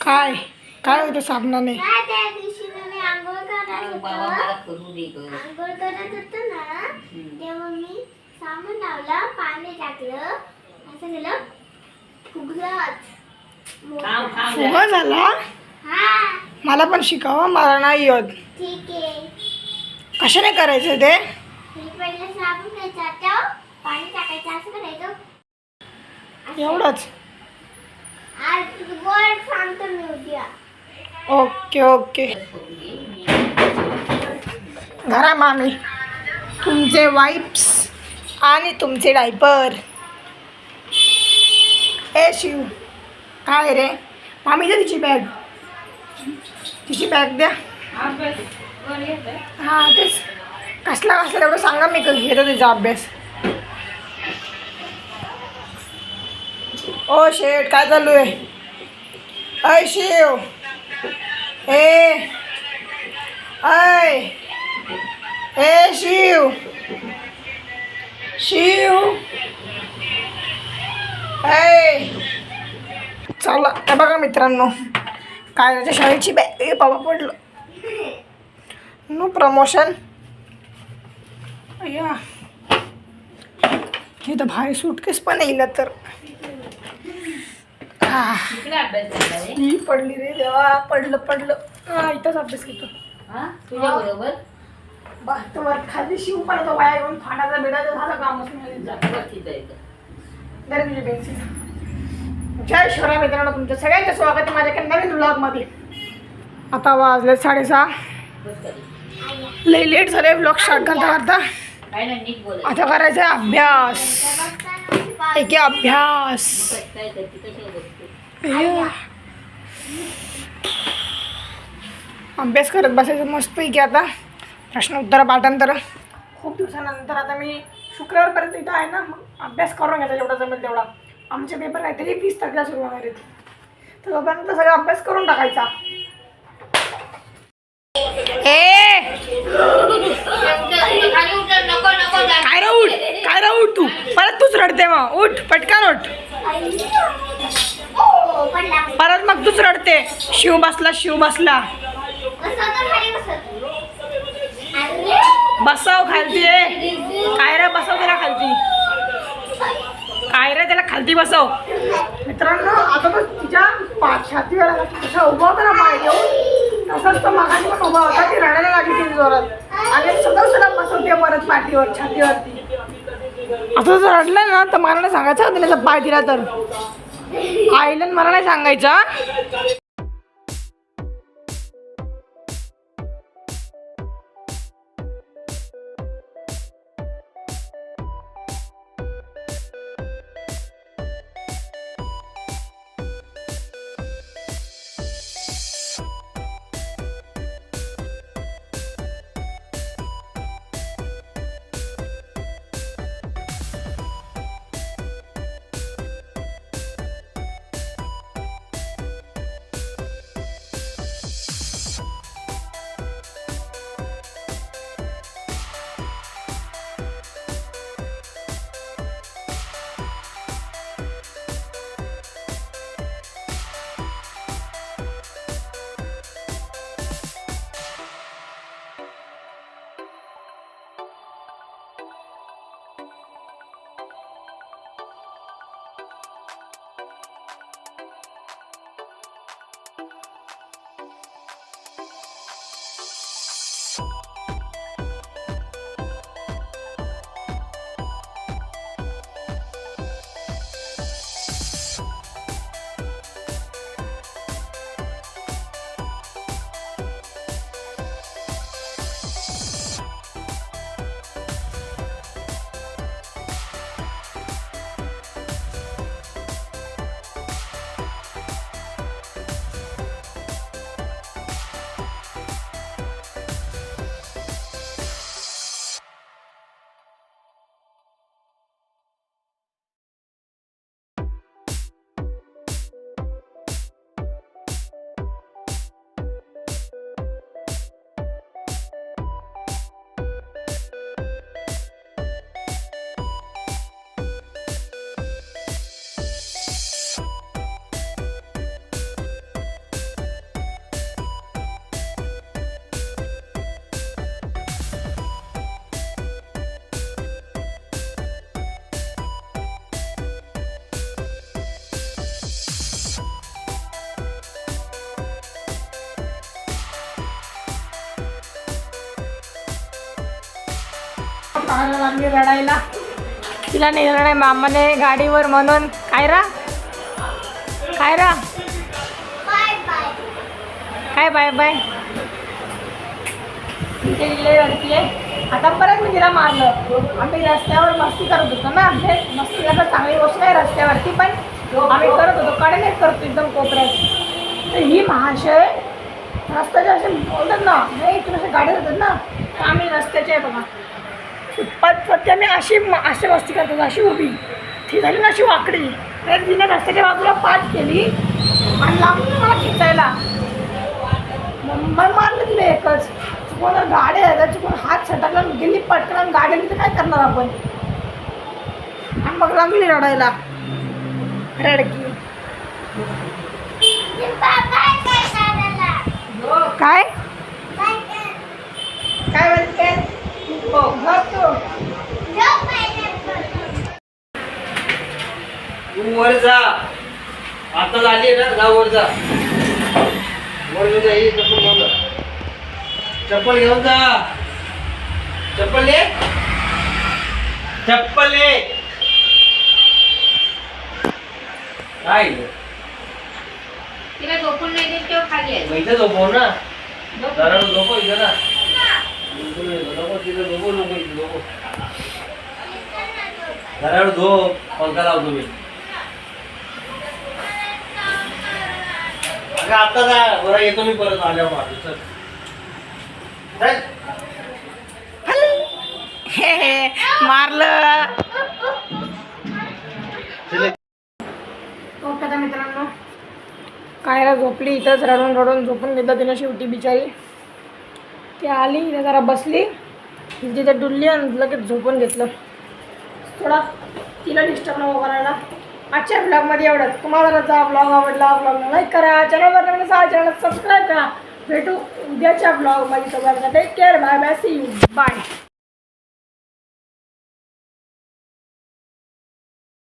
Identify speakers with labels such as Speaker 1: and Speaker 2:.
Speaker 1: काय काय होतं साबणाने?
Speaker 2: त्या दिवशी मी आंघोळ करत होतो ना, तेव्हा मी साबण लावला, पाणी टाकलं, असं केलं,
Speaker 1: फुगा झाला. मला पण शिकावं, मला नाही येत.
Speaker 2: ठीक आहे.
Speaker 1: कशाने करायचं ते?
Speaker 2: पहिले साबण घ्यायचा, त्यावर पाणी टाकायचं, असं करायचं.
Speaker 1: एवढंच?
Speaker 2: आज वर्ड सांगतो मी उद्या.
Speaker 1: Okay okay. घरा मामी तुमचे वाईप्स आणि तुमचे डायपर. ए शिव, काय रे मामी, द्या तिची बॅग, तिची बॅग द्या. हां तेच, कसला कसला एवढं सांगा, मी घेतो तिचा अभ्यास. ओ शेट, काय चालू आहे? अय शिव, ए शिव, शिव, चला. हे बघा मित्रांनो, काय त्याच्या शाळेची बॅग. ए बाबा, पडलं. No promotion. अय्या, हे तर भारी सूटकेस पण येईल तर. ही पडली रे देवा, पडलं. इथंच अभ्यास घेतो
Speaker 3: तुझ्या बरोबर.
Speaker 1: तुम्हाला खाली शिव पडतो, वाया घेऊन फाडाचा बिडाचा झाला कामच नाही. तुझी पेन्सिल. जय शिवराय मित्रांनो, तुमचं सगळ्यांचं स्वागत आहे माझ्या नवीन व्लॉगमध्ये. आता वाजले 6:30. लई लेट झाले व्लॉग स्टार्ट करता. आता करायचा अभ्यास. एक अभ्यास. अभ्यास करत बसायचं मस्तपैकी. आता प्रश्न उत्तर पाठांतर. खूप दिवसानंतर आता मी शुक्रवारपर्यंत इथं आहे ना, मग अभ्यास करून घ्यायचा जेवढा जमेल तेवढा. आमचे पेपर काहीतरी 20 तारखेला सुरू होणार आहेत, तर तोपर्यंत सगळा अभ्यास करून टाकायचा. काय रा उठ तू, परत तूच रडते. मग उठ पटकन उठ. परत मग तूच रडते. शिव बसला. बसव खालती. काय रे, बसव त्याला खालती. काय रे, त्याला खालती बसव. मित्रांनो, आता बस तिच्या छातीवर कसा उभा होता ना पाय घेऊन, तसंच तो मागाशी पण उभा होता. ती रडायला लागली तिने जोरात, आणि सगळं बसवते परत पाठीवर, छातीवरती. असं जर रडलं ना, तर मला नाही सांगायचं त्याचा पाय दिला तर. आईला मला नाही सांगायचं. कायरा लागली रडायला. तिला नेलं नाही मामाने गाडीवर म्हणून. कायरा कायरा
Speaker 2: बाय बाय.
Speaker 1: काय बाय बाय. तिथे गेले रडतीये. आता परत मी तिला मारलं. आम्ही रस्त्यावर मस्ती करत होतो ना. हे मस्ती आता चांगली गोष्ट आहे रस्त्यावरती, पण आम्ही करत होतो कडे नाही करतो एकदम कोपऱ्यात. तर ही महाशय रस्त्याचे असे बोलतात ना, नाही इथून असे गाड्या जातात ना, तर आम्ही रस्त्याचे आहे बघा फुटपाथवरती आम्ही अशी मस्ती करतो. अशी उभी ती झाली ना अशी वाकडी. तर तिने रस्त्याच्या बाजूला पाठ केली आणि लागून मला खेचायला. मग मारलं तिला एकच. चुकून गाड्या यायला चुकून हात सटकला गेली पटकन आणि गाड्याने तर काय करणार आपण. आणि मग लागली रडायला. रडकी काय काय म्हणते. हो तू
Speaker 3: तू वर जा. आता झाली ना, जा वर जा. वर घेऊन जा. ही चप्पल घेऊन जा. चप्पल घेऊन जा. चप्पल ले. चप्पल ले. काय
Speaker 4: तिला झोपून नाही देत तेव्हा खाली आहे.
Speaker 3: इथं झोपव ना. जरा झोपव इथं ना. नको तिथं झोपव. नको इथं झोपव. जरा झोप. पंखा लावतो मी. अगं आता जा. बरं येतो मी परत आल्यावर. चल चल.
Speaker 1: मारलं.
Speaker 3: चल.
Speaker 1: ओके आता मित्रांनो, कायरा झोपली इथंच. रडून रडून झोपून घेतलं तिनं शेवटी बिचारी. ती आली इथं जरा बसली तिथे डुलली आणि लगेच झोपून घेतलं. थोडा तिला डिस्टर्ब नको करायला. आजच्या ब्लॉगमध्ये एवढंच. तुम्हाला जर हा ब्लॉग आवडला ब्लॉगला लाईक करा. चॅनलवर नवीन असाल चॅनल सबस्क्राईब करा. भेटू उद्याच्या ब्लॉगमध्ये. सगळ्यांना take care. Bye bye. See you. Bye.